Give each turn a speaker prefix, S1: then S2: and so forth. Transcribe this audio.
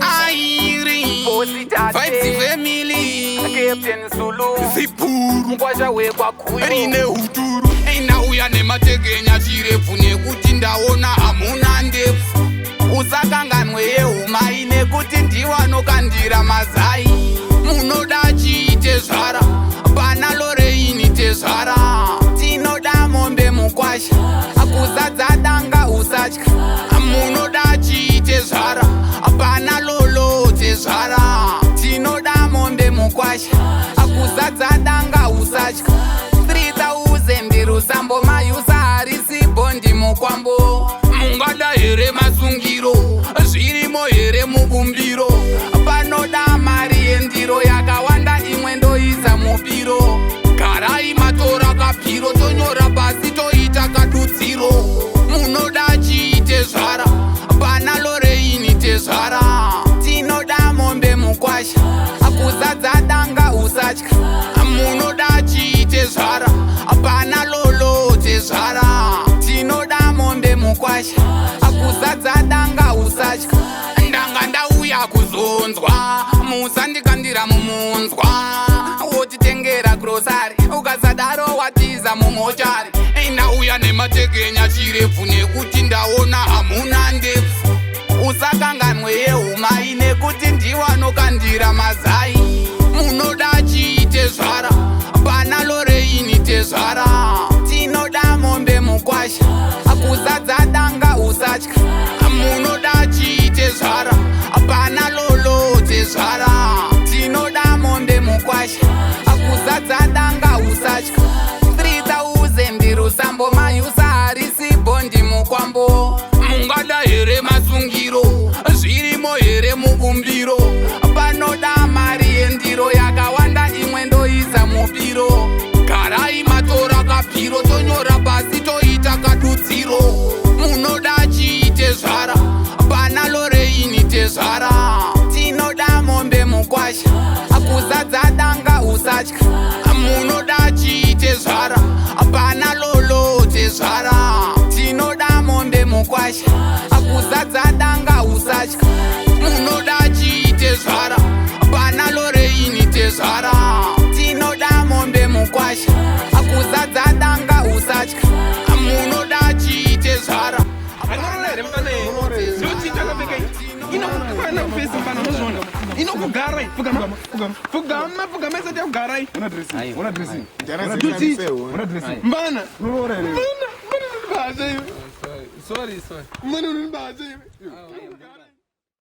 S1: Airi Vibes family
S2: Captain Zulu
S1: Zipuru
S2: Mkwasha wekwa kuyo
S1: Rine huturu Inauya nemategenya chirefu nekuti ndaona hamuna ndefu Usakanganwe yehuma inekuti ndiwanokandira mazai Munoda chiite zvara Pana loreini tezvara Tinoda mombe mukwasha Kuzadza danga usatya Munoda chiite zvara Pana lolo tezvara Tinoda mombe mukwasha Kuzadza danga usatya 3000 rusambo mayusa harisi bondi mukwambo Mungada here masungiro Zvirimo here mubumbiro Panoda mari yendiro yakawanda imwe ndoisa mupiro Garai matora kapiro tonyora pasi toita kadudziro Munoda chiite zvara Pana loreini tezvara Tinoda mombe mukwasha Kuzadza danga usatya Munoda chiite zvara Pana lolo tezvara Tinoda mombe mukwasha Kuzadza danga usatya Ndanga ndauya kuzonzwa Musandikandira mumunzwa Wotitengera grosari Ukasadaro watiza mumochari Ndauya nemategenya chirefu nekuti ndaona hamuna ndefu Usakanganwe yehuma inekuti ndiwanokandira mazai Munoda chiite zvara Pana loreini tezvara Tinoda mombe mukwasha Kuzadza danga usatya Munoda chiite zvara Pana lolo tezvara Tinoda mombe mukwasha Kuzadza danga usatya 3000 rusambo mayusa harisi bondi mukwambo Mungada here masungiro Zvirimo here mubumbiro Panoda mari yendiro yakawanda imwe ndoisa mupiro Garai matora kapiro tonyora pasi toita kadudziro Munoda chiite zvara Pana loreini tezvara Tinoda mombe mukwasha Kuzadza danga usatya Munoda chiite zvara Pana lolo tezvara Tinoda mombe mukwasha Kuzadza danga usatya Munoda chiite zvara Pana loreini tezvara Tinoda mombe mukwasha Kuzadza danga usatya Munoda chiite zvara
S3: Inokugara fugama isati yakugara iyi mbana sorry mani unibhaze